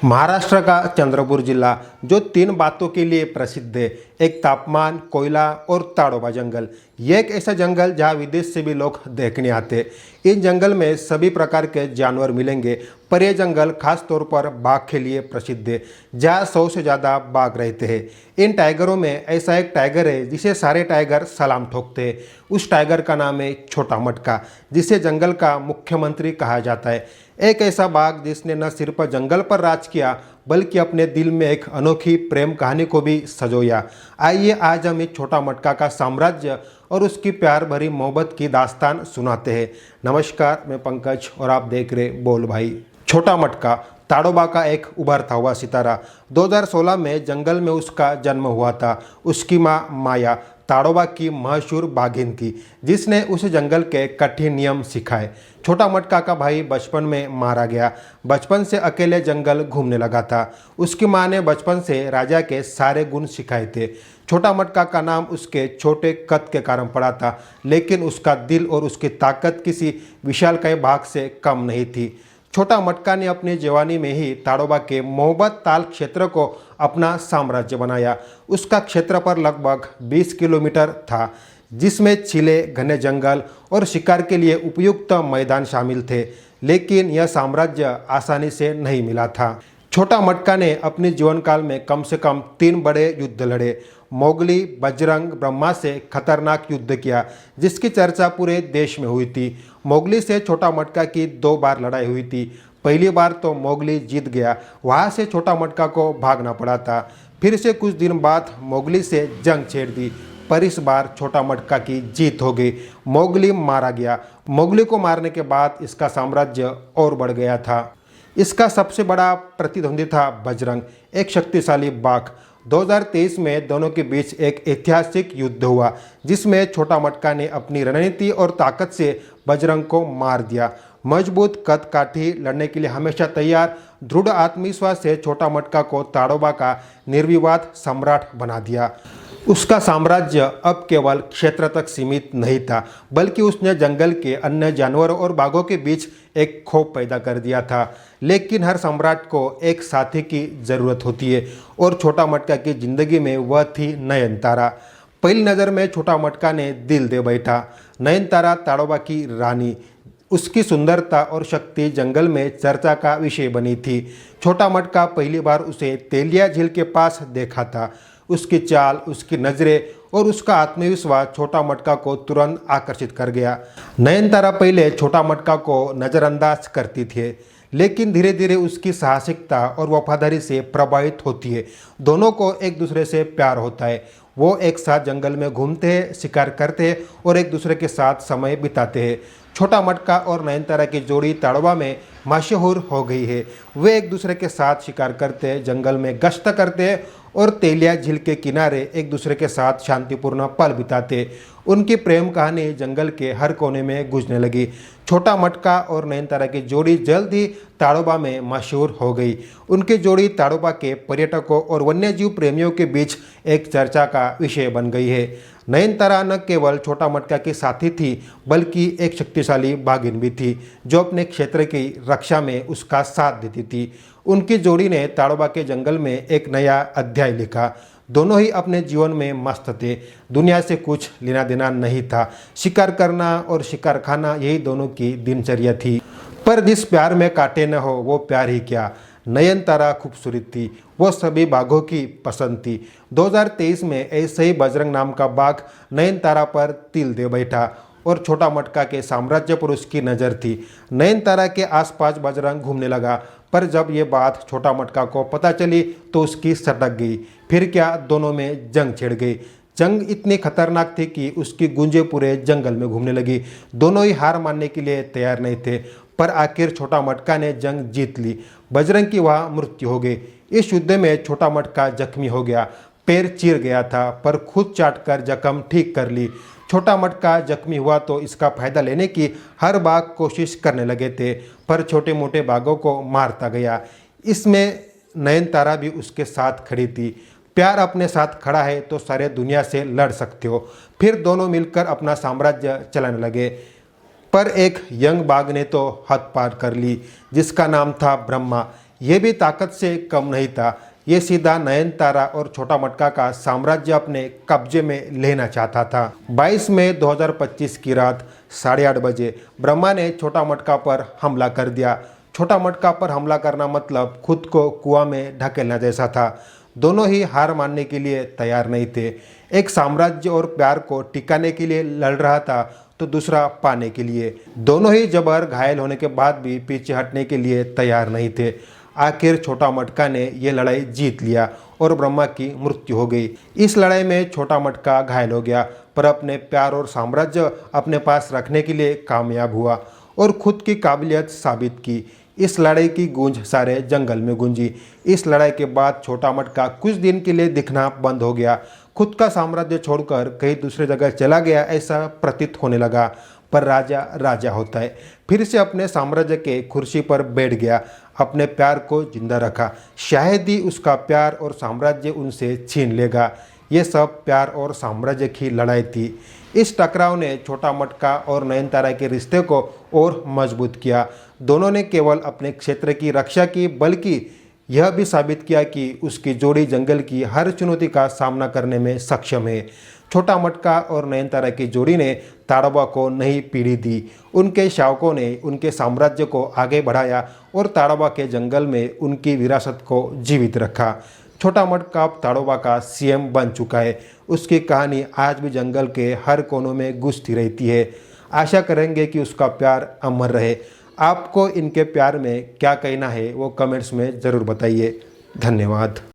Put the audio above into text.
महाराष्ट्र का चंद्रपुर जिला जो तीन बातों के लिए प्रसिद्ध है, एक तापमान, कोयला और ताड़ोबा जंगल। ये एक ऐसा जंगल जहाँ विदेश से भी लोग देखने आते हैं। इन जंगल में सभी प्रकार के जानवर मिलेंगे, पर यह जंगल खास तौर पर बाघ के लिए प्रसिद्ध है, जहाँ 100 से ज़्यादा बाघ रहते हैं। इन टाइगरों में ऐसा एक टाइगर है जिसे सारे टाइगर सलाम ठोकते हैं। उस टाइगर का नाम है छोटा मटका, जिसे जंगल का मुख्यमंत्री कहा जाता है। एक ऐसा बाघ जिसने न सिर्फ जंगल पर राज किया बल्कि अपने दिल में एक अनोखी प्रेम कहानी को भी सजोया। आइए आज हम इस छोटा मटका का साम्राज्य और उसकी प्यार भरी मोहब्बत की दास्तान सुनाते हैं। नमस्कार, मैं पंकज और आप देख रहे बोल भाई। छोटा मटका ताड़ोबा का एक उभरता हुआ सितारा। 2016 में जंगल में उसका जन्म हुआ था। उसकी माँ माया ताड़ोबा की मशहूर बाघिन थी, जिसने उसे जंगल के कठिन नियम सिखाए। छोटा मटका का भाई बचपन में मारा गया। बचपन से अकेले जंगल घूमने लगा था। उसकी माँ ने बचपन से राजा के सारे गुण सिखाए थे। छोटा मटका का नाम उसके छोटे कद के कारण पड़ा था, लेकिन उसका दिल और उसकी ताकत किसी विशालकाय बाघ से कम नहीं थी। छोटा मटका ने अपनी जवानी में ही ताड़ोबा के मोहब्बत ताल क्षेत्र को अपना साम्राज्य बनाया। उसका क्षेत्रफल लगभग 20 किलोमीटर था, जिसमें छिले घने जंगल और शिकार के लिए उपयुक्त मैदान शामिल थे। लेकिन यह साम्राज्य आसानी से नहीं मिला था। छोटा मटका ने अपने जीवन काल में कम से कम 3 बड़े युद्ध लड़े। मोगली, बजरंग, ब्रह्मा से खतरनाक युद्ध किया, जिसकी चर्चा पूरे देश में हुई थी। मोगली से छोटा मटका की 2 बार लड़ाई हुई थी। पहली बार तो मोगली जीत गया, वहाँ से छोटा मटका को भागना पड़ा था। फिर से कुछ दिन बाद मोगली से जंग छेड़ दी, पर इस बार छोटा मटका की जीत हो गई। मोगली मारा गया। मोगली को मारने के बाद इसका साम्राज्य और बढ़ गया था। इसका सबसे बड़ा प्रतिद्वंदी था बजरंग, एक शक्तिशाली बाघ। 2023 में दोनों के बीच एक ऐतिहासिक युद्ध हुआ, जिसमें छोटा मटका ने अपनी रणनीति और ताकत से बजरंग को मार दिया। मजबूत कद काठी, लड़ने के लिए हमेशा तैयार, दृढ़ आत्मविश्वास से छोटा मटका को ताड़ोबा का निर्विवाद सम्राट बना दिया। उसका साम्राज्य अब केवल क्षेत्र तक सीमित नहीं था, बल्कि उसने जंगल के अन्य जानवरों और बाघों के बीच एक खौफ पैदा कर दिया था। लेकिन हर सम्राट को एक साथी की ज़रूरत होती है, और छोटा मटका की जिंदगी में वह थी नयनतारा। पहली नज़र में छोटा मटका ने दिल दे बैठा। नयनतारा ताड़ोबा की रानी, उसकी सुंदरता और शक्ति जंगल में चर्चा का विषय बनी थी। छोटा मटका पहली बार उसे तेलिया झील के पास देखा था। उसकी चाल, उसकी नज़रें और उसका आत्मविश्वास छोटा मटका को तुरंत आकर्षित कर गया। नयनतारा पहले छोटा मटका को नज़रअंदाज करती थी, लेकिन धीरे धीरे उसकी साहसिकता और वफादारी से प्रभावित होती है। दोनों को एक दूसरे से प्यार होता है। वो एक साथ जंगल में घूमते हैं, शिकार करते हैं और एक दूसरे के साथ समय बिताते हैं। छोटा मटका और नयनतारा की जोड़ी ताड़ोबा में मशहूर हो गई है। वे एक दूसरे के साथ शिकार करते हैं, जंगल में गश्त करते हैं और तेलिया झील के किनारे एक दूसरे के साथ शांतिपूर्ण पल बिताते। उनकी प्रेम कहानी जंगल के हर कोने में गूंजने लगी। छोटा मटका और नयनतारा की जोड़ी जल्द ही ताड़ोबा में मशहूर हो गई। उनकी जोड़ी ताड़ोबा के पर्यटकों और वन्यजीव प्रेमियों के बीच एक चर्चा का विषय बन गई है। नयनतारा न केवल छोटा मटका की साथी थी, बल्कि एक शक्तिशाली बाघिन भी थी, जो अपने क्षेत्र की रक्षा में उसका साथ देती थी। उनकी जोड़ी ने ताड़ोबा के जंगल में एक नया अध्याय लिखा। दोनों ही अपने जीवन में मस्त थे। दुनिया से कुछ लेना देना नहीं था। शिकार करना और शिकार खाना, यही दोनों की दिनचर्या थी। पर जिस प्यार में कांटे न हो, वो प्यार ही क्या। नयनतारा खूबसूरत थी, वो सभी बाघों की पसंद थी। 2023 में ऐसे ही बजरंग नाम का बाघ नयनतारा पर तिल दे बैठा, और छोटा मटका के साम्राज्य पर उसकी नज़र थी। नयनतारा के आसपास बजरंग घूमने लगा, पर जब ये बात छोटा मटका को पता चली तो उसकी सटक गई। फिर क्या, दोनों में जंग छिड़ गई। जंग इतनी खतरनाक थी कि उसकी गूंजें पूरे जंगल में घूमने लगी। दोनों ही हार मानने के लिए तैयार नहीं थे, पर आखिर छोटा मटका ने जंग जीत ली। बजरंग की वहाँ मृत्यु हो गई। इस युद्ध में छोटा मटका जख्मी हो गया, पैर चीर गया था, पर खुद चाटकर जख्म ठीक कर ली। छोटा मटका जख्मी हुआ तो इसका फायदा लेने की हर बाघ कोशिश करने लगे थे, पर छोटे मोटे बाघों को मारता गया। इसमें नयनतारा भी उसके साथ खड़ी थी। प्यार अपने साथ खड़ा है तो सारे दुनिया से लड़ सकते हो। फिर दोनों मिलकर अपना साम्राज्य चलाने लगे। पर एक यंग बाघ ने तो हद पार कर ली, जिसका नाम था ब्रह्मा। ये भी ताकत से कम नहीं था। ये सीधा नयनतारा और छोटा मटका का साम्राज्य अपने कब्जे में लेना चाहता था। 22 मई 2025 की रात 8:30 बजे ब्रह्मा ने छोटा मटका पर हमला कर दिया। छोटा मटका पर हमला करना मतलब खुद को कुआं में ढकेलना जैसा था। दोनों ही हार मानने के लिए तैयार नहीं थे। एक साम्राज्य और प्यार को टिकाने के लिए लड़ रहा था तो दूसरा पाने के लिए। दोनों ही जबर घायल होने के बाद भी पीछे हटने के लिए तैयार नहीं थे। आखिर छोटा मटका ने यह लड़ाई जीत लिया और ब्रह्मा की मृत्यु हो गई। इस लड़ाई में छोटा मटका घायल हो गया पर अपने प्यार और साम्राज्य अपने पास रखने के लिए कामयाब हुआ और खुद की काबिलियत साबित की। इस लड़ाई की गूंज सारे जंगल में गूंजी। इस लड़ाई के बाद छोटा मटका कुछ दिन के लिए दिखना बंद हो गया। खुद का साम्राज्य छोड़कर कहीं दूसरे जगह चला गया ऐसा प्रतीत होने लगा। पर राजा राजा होता है। फिर से अपने साम्राज्य के कुर्सी पर बैठ गया, अपने प्यार को जिंदा रखा। शायद ही उसका प्यार और साम्राज्य उनसे छीन लेगा। ये सब प्यार और साम्राज्य की लड़ाई थी। इस टकराव ने छोटा मटका और नयनतारा के रिश्ते को और मजबूत किया। दोनों ने केवल अपने क्षेत्र की रक्षा की बल्कि यह भी साबित किया कि उसकी जोड़ी जंगल की हर चुनौती का सामना करने में सक्षम है। छोटा मटका और नयनतारा की जोड़ी ने ताड़ोबा को नई पीढ़ी दी। उनके शावकों ने उनके साम्राज्य को आगे बढ़ाया और ताड़ोबा के जंगल में उनकी विरासत को जीवित रखा। छोटा मटका अब ताड़ोबा का सीएम बन चुका है। उसकी कहानी आज भी जंगल के हर कोनों में गूंजती रहती है। आशा करेंगे कि उसका प्यार अमर रहे। आपको इनके प्यार में क्या कहना है वो कमेंट्स में ज़रूर बताइए। धन्यवाद।